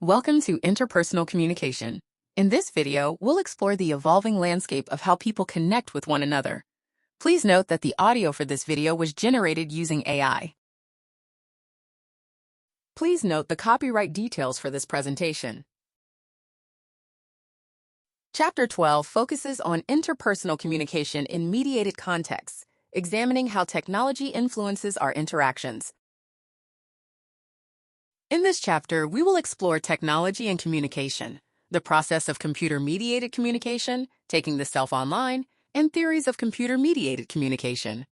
Welcome to Interpersonal Communication. In this video, we'll explore the evolving landscape of how people connect with one another. Please note that the audio for this video was generated using AI. Please note the copyright details for this presentation. Chapter 12 focuses on interpersonal communication in mediated contexts, examining how technology influences our interactions. In this chapter, we will explore technology and communication, the process of computer-mediated communication, taking the self online, and theories of computer-mediated communication.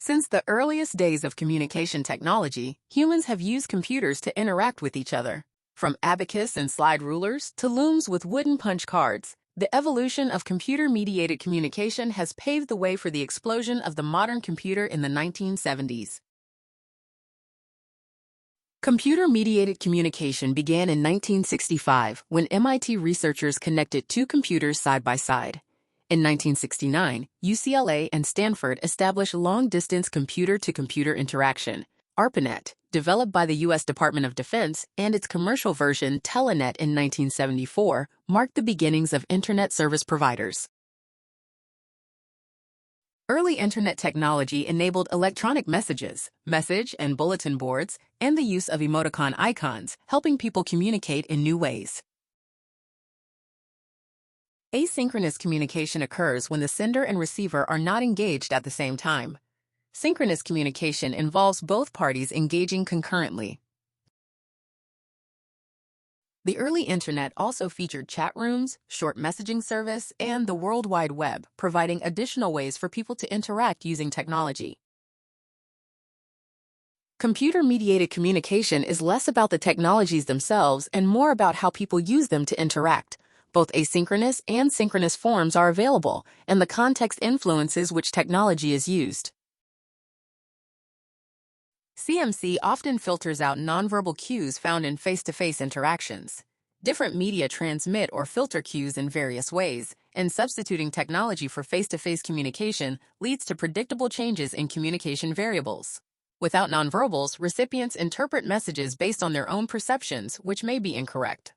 Since the earliest days of communication technology, humans have used computers to interact with each other. From abacus and slide rulers to looms with wooden punch cards, the evolution of computer-mediated communication has paved the way for the explosion of the modern computer in the 1970s. Computer-mediated communication began in 1965 when MIT researchers connected two computers side by side. In 1969, UCLA and Stanford established long-distance computer-to-computer interaction, ARPANET, developed by the U.S. Department of Defense, and its commercial version, Telenet, in 1974, marked the beginnings of Internet service providers. Early Internet technology enabled electronic messages, message and bulletin boards, and the use of emoticon icons, helping people communicate in new ways. Asynchronous communication occurs when the sender and receiver are not engaged at the same time. Synchronous communication involves both parties engaging concurrently. The early Internet also featured chat rooms, short messaging service, and the World Wide Web, providing additional ways for people to interact using technology. Computer-mediated communication is less about the technologies themselves and more about how people use them to interact. Both asynchronous and synchronous forms are available, and the context influences which technology is used. CMC often filters out nonverbal cues found in face-to-face interactions. Different media transmit or filter cues in various ways, and substituting technology for face-to-face communication leads to predictable changes in communication variables. Without nonverbals, recipients interpret messages based on their own perceptions, which may be incorrect.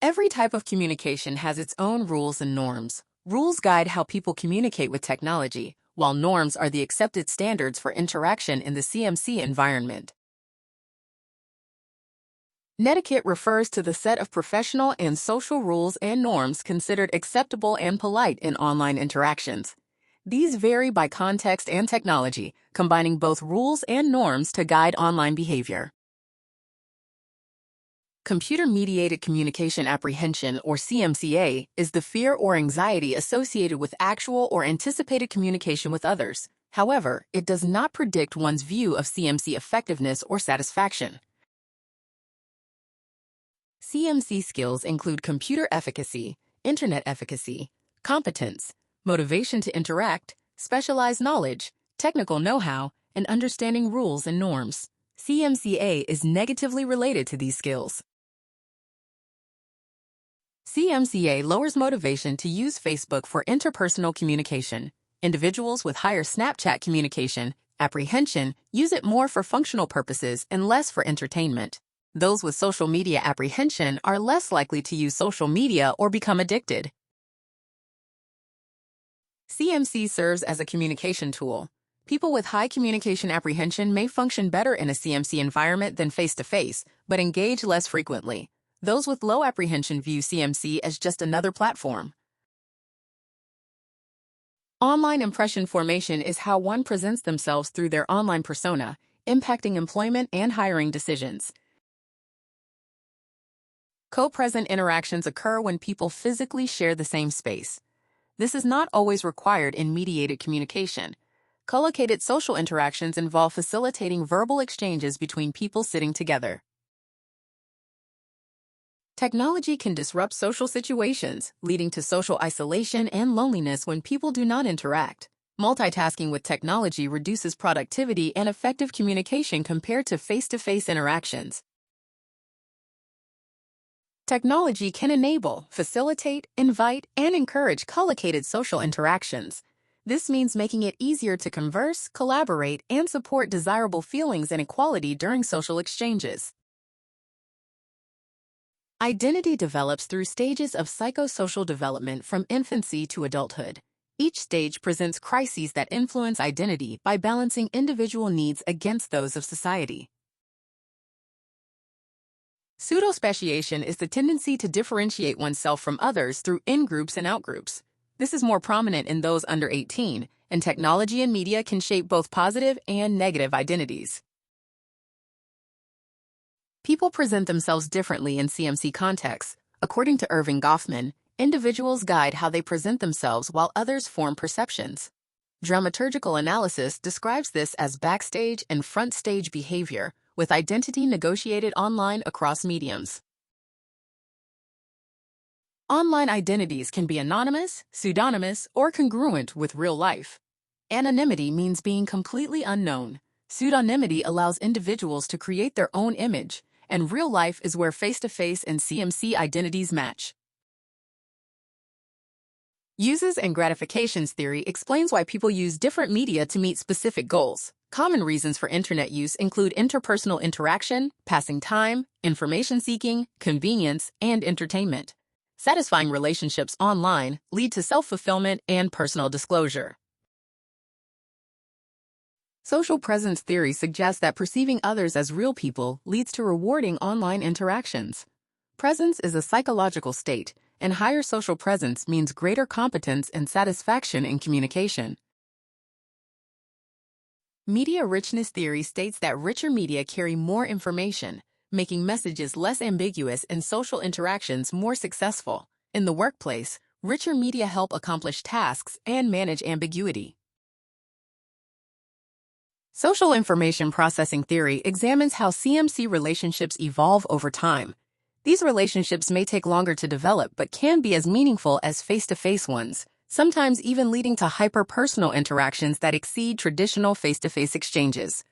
Every type of communication has its own rules and norms. Rules guide how people communicate with technology, while norms are the accepted standards for interaction in the CMC environment. Netiquette refers to the set of professional and social rules and norms considered acceptable and polite in online interactions. These vary by context and technology, combining both rules and norms to guide online behavior. Computer-mediated communication apprehension, or CMCA, is the fear or anxiety associated with actual or anticipated communication with others. However, it does not predict one's view of CMC effectiveness or satisfaction. CMC skills include computer efficacy, internet efficacy, competence, motivation to interact, specialized knowledge, technical know-how, and understanding rules and norms. CMCA is negatively related to these skills. CMCA lowers motivation to use Facebook for interpersonal communication. Individuals with higher Snapchat communication apprehension use it more for functional purposes and less for entertainment. Those with social media apprehension are less likely to use social media or become addicted. CMC serves as a communication tool. People with high communication apprehension may function better in a CMC environment than face-to-face, but engage less frequently. Those with low apprehension view CMC as just another platform. Online impression formation is how one presents themselves through their online persona, impacting employment and hiring decisions. Co-present interactions occur when people physically share the same space. This is not always required in mediated communication. Co-located social interactions involve facilitating verbal exchanges between people sitting together. Technology can disrupt social situations, leading to social isolation and loneliness when people do not interact. Multitasking with technology reduces productivity and effective communication compared to face-to-face interactions. Technology can enable, facilitate, invite, and encourage co-located social interactions. This means making it easier to converse, collaborate, and support desirable feelings and equality during social exchanges. Identity develops through stages of psychosocial development from infancy to adulthood. Each stage presents crises that influence identity by balancing individual needs against those of society. Pseudospeciation is the tendency to differentiate oneself from others through in-groups and out-groups. This is more prominent in those under 18, and technology and media can shape both positive and negative identities. People present themselves differently in CMC contexts. According to Irving Goffman, individuals guide how they present themselves while others form perceptions. Dramaturgical analysis describes this as backstage and front stage behavior, with identity negotiated online across mediums. Online identities can be anonymous, pseudonymous, or congruent with real life. Anonymity means being completely unknown. Pseudonymity allows individuals to create their own image, and real life is where face-to-face and CMC identities match. Uses and gratifications theory explains why people use different media to meet specific goals. Common reasons for internet use include interpersonal interaction, passing time, information seeking, convenience, and entertainment. Satisfying relationships online lead to self-fulfillment and personal disclosure. Social presence theory suggests that perceiving others as real people leads to rewarding online interactions. Presence is a psychological state, and higher social presence means greater competence and satisfaction in communication. Media richness theory states that richer media carry more information, making messages less ambiguous and social interactions more successful. In the workplace, richer media help accomplish tasks and manage ambiguity. Social information processing theory examines how CMC relationships evolve over time. These relationships may take longer to develop but can be as meaningful as face-to-face ones, sometimes even leading to hyper-personal interactions that exceed traditional face-to-face exchanges.